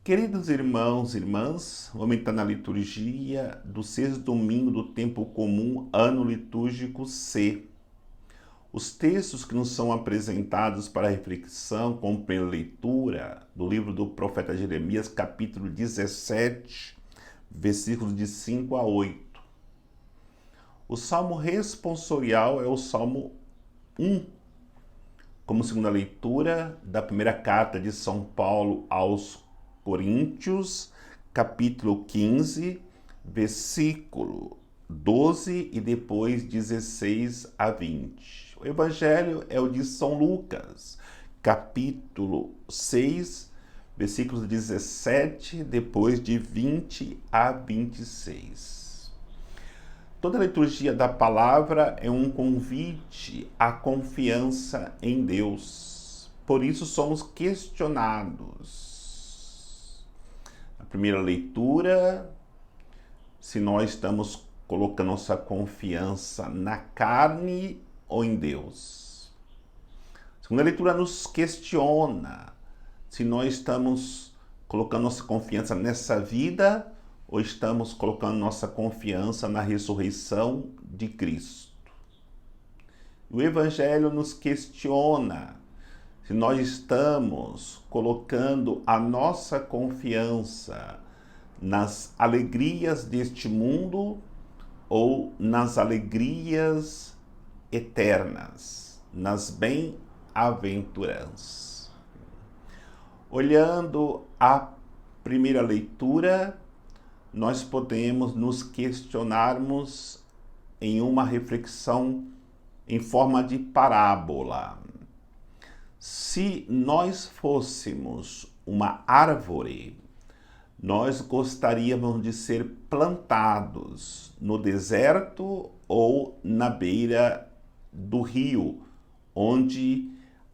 Queridos irmãos e irmãs, vamos entrar na liturgia do sexto domingo do tempo comum, ano litúrgico C. Os textos que nos são apresentados para reflexão, como pela leitura do livro do profeta Jeremias, capítulo 17, versículos de 5 a 8. O salmo responsorial é o salmo 1, como segunda leitura da primeira carta de São Paulo aos Coríntios, capítulo 15, versículo 12 e depois 16 a 20. O evangelho é o de São Lucas, capítulo 6, versículos 17, depois de 20 a 26. Toda a liturgia da palavra é um convite à confiança em Deus. Por isso somos questionados. Na primeira leitura, se nós estamos colocando nossa confiança na carne ou em Deus. A segunda leitura nos questiona se nós estamos colocando nossa confiança nessa vida ou estamos colocando nossa confiança na ressurreição de Cristo. O Evangelho nos questiona se nós estamos colocando a nossa confiança nas alegrias deste mundo ou nas alegrias eternas, nas bem-aventuranças. Olhando a primeira leitura, nós podemos nos questionarmos em uma reflexão em forma de parábola. Se nós fôssemos uma árvore, nós gostaríamos de ser plantados no deserto ou na beira do rio, onde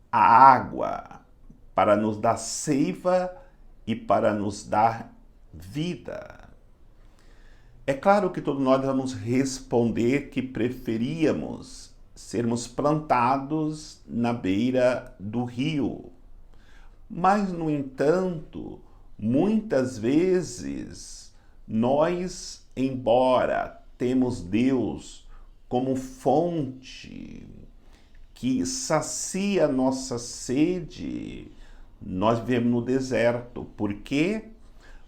a água para nos dar seiva e para nos dar vida. É claro que todos nós vamos responder que preferíamos sermos plantados na beira do rio. Mas, no entanto, muitas vezes nós, embora temos Deus como fonte que sacia nossa sede, nós vivemos no deserto. Por quê?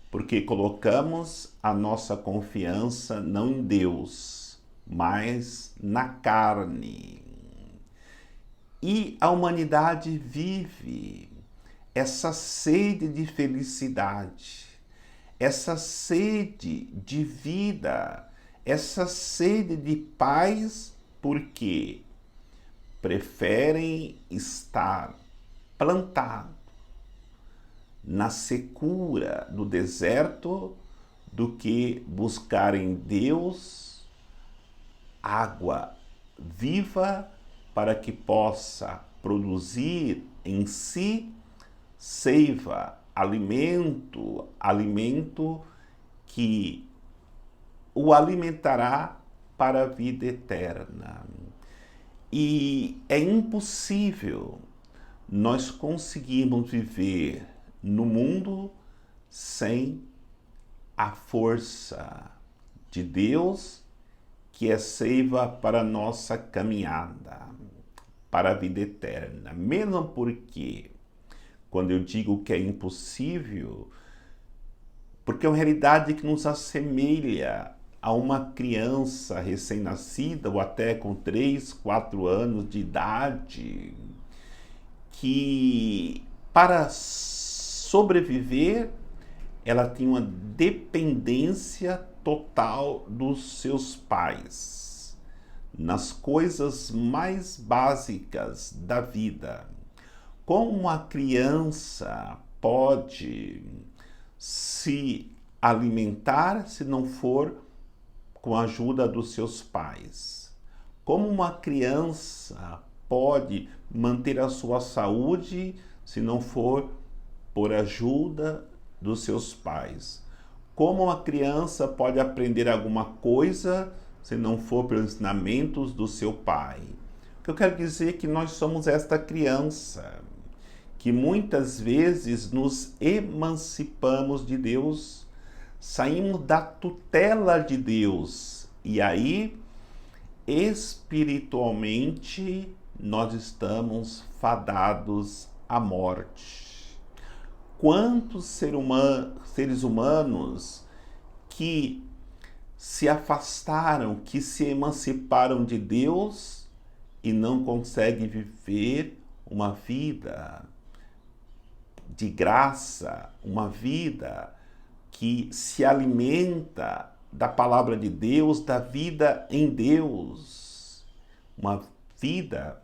Porque colocamos a nossa confiança não em Deus, mas na carne. E a humanidade vive essa sede de felicidade, essa sede de vida, essa sede de paz, porque preferem estar plantados na secura do deserto do que buscar em Deus água viva para que possa produzir em si seiva, alimento que o alimentará para a vida eterna. E é impossível nós conseguirmos viver no mundo sem a força de Deus, que é seiva para a nossa caminhada, para a vida eterna. Mesmo porque, quando eu digo que é impossível, porque é uma realidade que nos assemelha a uma criança recém-nascida, ou até com 3, 4 anos de idade, que para sobreviver, ela tinha uma dependência total dos seus pais, nas coisas mais básicas da vida. Como uma criança pode se alimentar se não for com a ajuda dos seus pais? Como uma criança pode manter a sua saúde se não for por ajuda dos seus pais? Como uma criança pode aprender alguma coisa se não for pelos ensinamentos do seu pai? O que eu quero dizer é que nós somos esta criança que muitas vezes nos emancipamos de Deus, saímos da tutela de Deus e aí, espiritualmente, nós estamos fadados à morte. Quantos seres humanos que se afastaram, que se emanciparam de Deus e não conseguem viver uma vida de graça, uma vida que se alimenta da palavra de Deus, da vida em Deus. Uma vida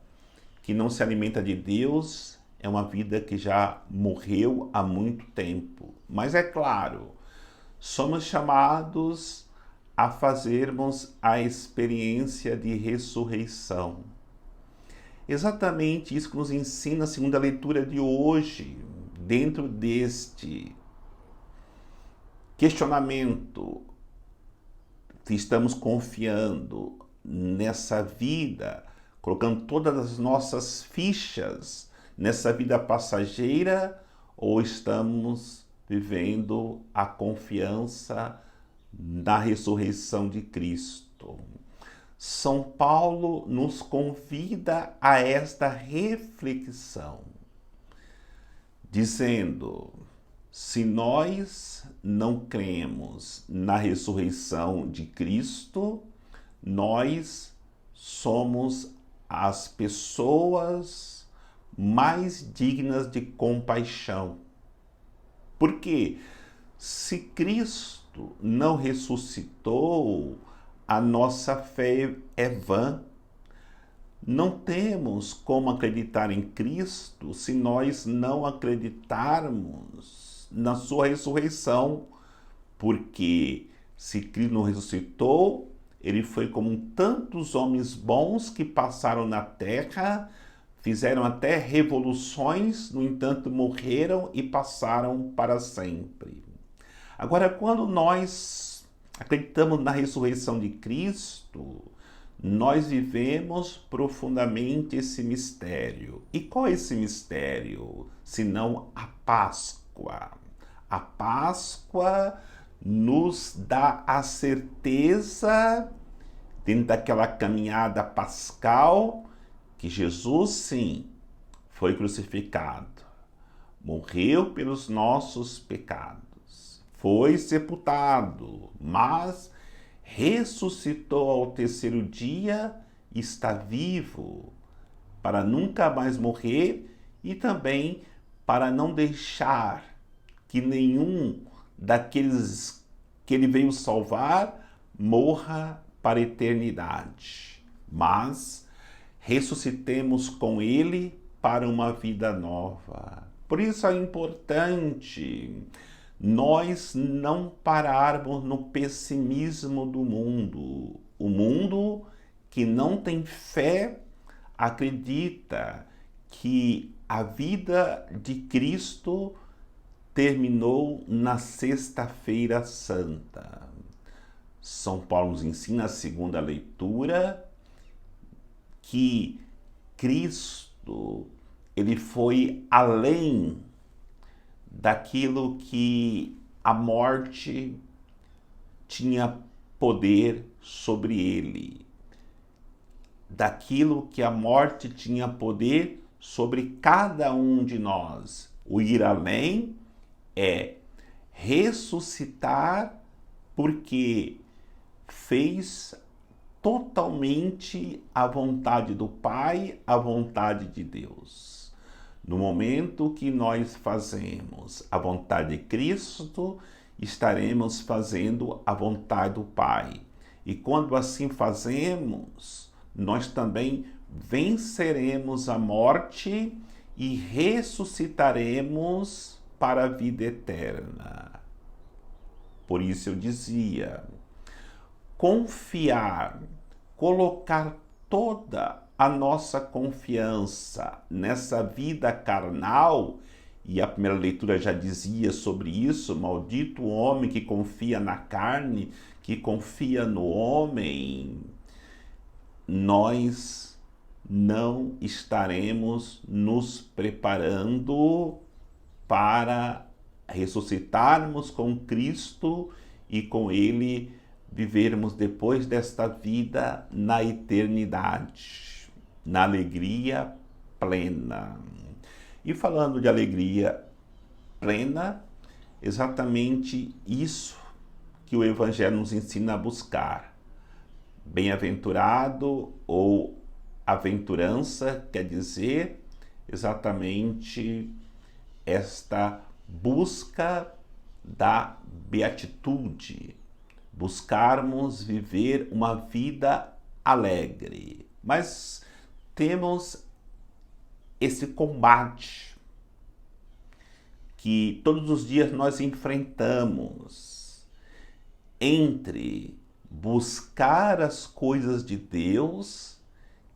que não se alimenta de Deus é uma vida que já morreu há muito tempo. Mas é claro, somos chamados a fazermos a experiência de ressurreição. Exatamente isso que nos ensina a segunda leitura de hoje, dentro deste questionamento, se estamos confiando nessa vida, colocando todas as nossas fichas nessa vida passageira, ou estamos vivendo a confiança na ressurreição de Cristo. São Paulo nos convida a esta reflexão, dizendo: se nós não cremos na ressurreição de Cristo, nós somos as pessoas mais dignas de compaixão. Porque se Cristo não ressuscitou, a nossa fé é vã. Não temos como acreditar em Cristo se nós não acreditarmos na sua ressurreição, porque se Cristo não ressuscitou, ele foi como tantos homens bons que passaram na terra, fizeram até revoluções, no entanto morreram e passaram para sempre. Agora, quando nós acreditamos na ressurreição de Cristo, nós vivemos profundamente esse mistério. E qual é esse mistério? Senão a Páscoa. A Páscoa nos dá a certeza, dentro daquela caminhada pascal, que Jesus, sim, foi crucificado, morreu pelos nossos pecados, foi sepultado, mas ressuscitou ao terceiro dia e está vivo para nunca mais morrer e também para não deixar que nenhum daqueles que ele veio salvar morra para a eternidade. Mas ressuscitemos com ele para uma vida nova. Por isso é importante nós não pararmos no pessimismo do mundo. O mundo que não tem fé acredita que a vida de Cristo terminou na Sexta-feira Santa. São Paulo nos ensina, a segunda leitura, que Cristo, ele foi além daquilo que a morte tinha poder sobre ele, daquilo que a morte tinha poder sobre cada um de nós. O ir além é ressuscitar, porque fez totalmente a vontade do Pai, a vontade de Deus. No momento que nós fazemos a vontade de Cristo, estaremos fazendo a vontade do Pai. E quando assim fazemos, nós também venceremos a morte e ressuscitaremos para a vida eterna. Por isso eu dizia, confiar, colocar toda a nossa confiança nessa vida carnal, e a primeira leitura já dizia sobre isso: maldito o homem que confia na carne, que confia no homem. Nós não estaremos nos preparando para ressuscitarmos com Cristo e com Ele vivermos depois desta vida na eternidade, na alegria plena. E falando de alegria plena, exatamente isso que o Evangelho nos ensina a buscar. Bem-aventurado ou aventurança quer dizer exatamente esta busca da beatitude, buscarmos viver uma vida alegre. Mas temos esse combate que todos os dias nós enfrentamos entre buscar as coisas de Deus,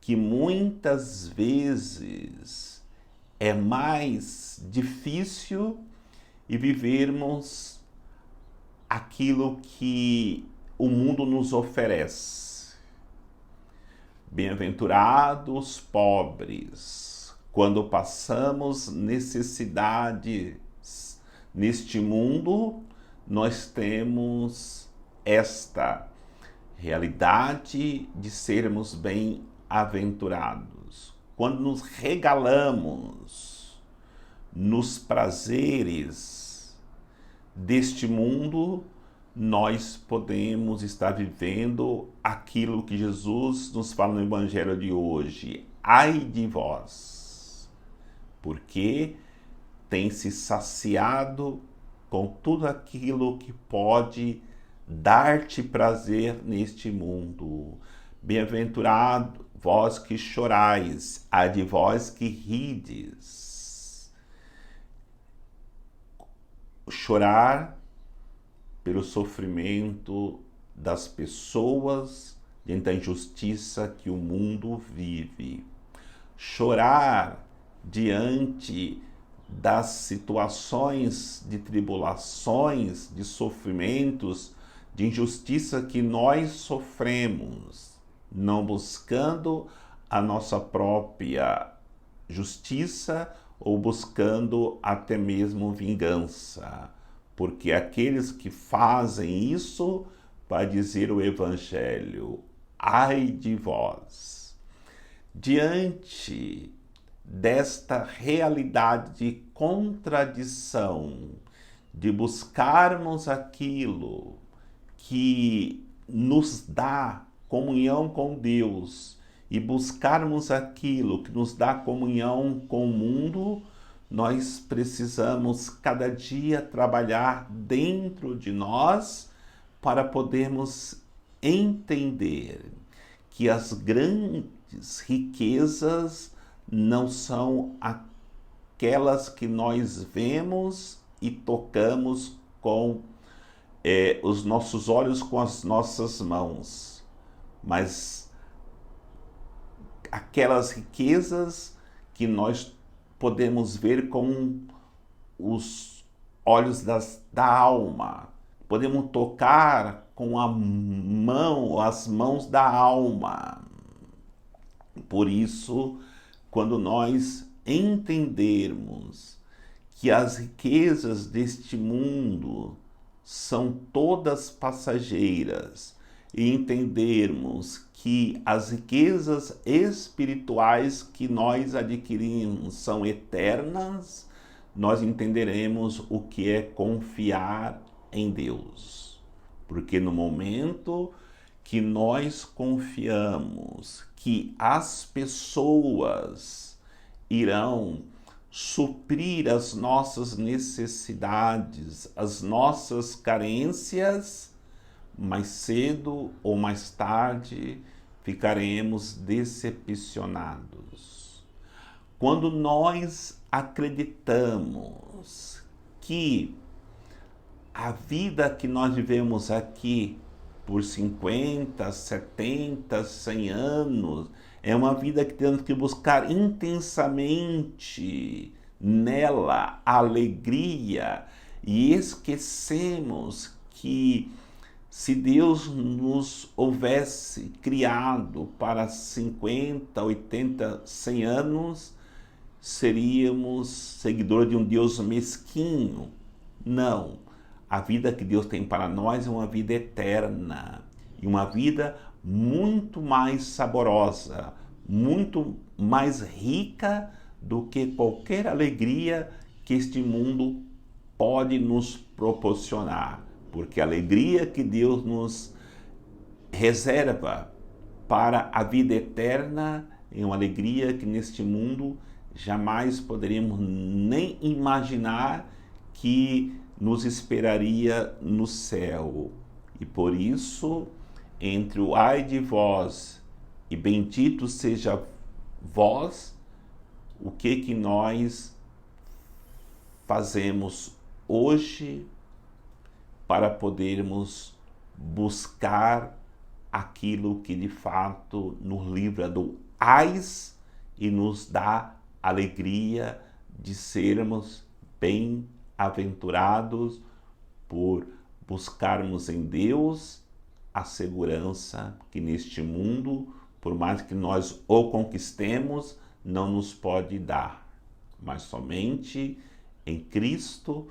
que muitas vezes é mais difícil, e vivermos aquilo que o mundo nos oferece. Bem-aventurados pobres, quando passamos necessidades neste mundo, nós temos esta realidade de sermos bem-aventurados. Quando nos regalamos nos prazeres deste mundo, nós podemos estar vivendo aquilo que Jesus nos fala no Evangelho de hoje. Ai de vós, porque tem se saciado com tudo aquilo que pode dar-te prazer neste mundo. Bem-aventurado vós que chorais, ai de vós que rides. Chorar pelo sofrimento das pessoas diante da injustiça que o mundo vive. Chorar diante das situações de tribulações, de sofrimentos, de injustiça que nós sofremos, não buscando a nossa própria justiça ou buscando até mesmo vingança. Porque aqueles que fazem isso, vai dizer o Evangelho, ai de vós. Diante desta realidade de contradição, de buscarmos aquilo que nos dá comunhão com Deus e buscarmos aquilo que nos dá comunhão com o mundo, nós precisamos cada dia trabalhar dentro de nós para podermos entender que as grandes riquezas não são aquelas que nós vemos e tocamos com os nossos olhos, com as nossas mãos, mas aquelas riquezas que nós podemos ver com os olhos da alma, podemos tocar com as mãos da alma. Por isso, quando nós entendermos que as riquezas deste mundo são todas passageiras e entendermos que as riquezas espirituais que nós adquirimos são eternas, nós entenderemos o que é confiar em Deus. Porque no momento que nós confiamos que as pessoas irão suprir as nossas necessidades, as nossas carências, mais cedo ou mais tarde ficaremos decepcionados. Quando nós acreditamos que a vida que nós vivemos aqui por 50, 70, 100 anos é uma vida que temos que buscar intensamente nela a alegria, e esquecemos que Se Deus nos houvesse criado para 50, 80, 100 anos, seríamos seguidores de um Deus mesquinho. Não. A vida que Deus tem para nós é uma vida eterna e uma vida muito mais saborosa, muito mais rica do que qualquer alegria que este mundo pode nos proporcionar. Porque a alegria que Deus nos reserva para a vida eterna é uma alegria que neste mundo jamais poderíamos nem imaginar que nos esperaria no céu. E por isso, entre o ai de vós e bendito seja vós, o que nós fazemos hoje para podermos buscar aquilo que de fato nos livra do ais e nos dá alegria de sermos bem-aventurados por buscarmos em Deus a segurança que neste mundo, por mais que nós o conquistemos, não nos pode dar, mas somente em Cristo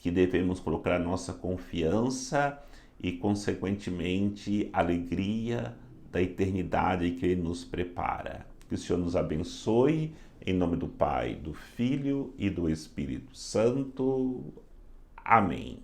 que devemos colocar nossa confiança e, consequentemente, a alegria da eternidade que Ele nos prepara. Que o Senhor nos abençoe, em nome do Pai, do Filho e do Espírito Santo. Amém.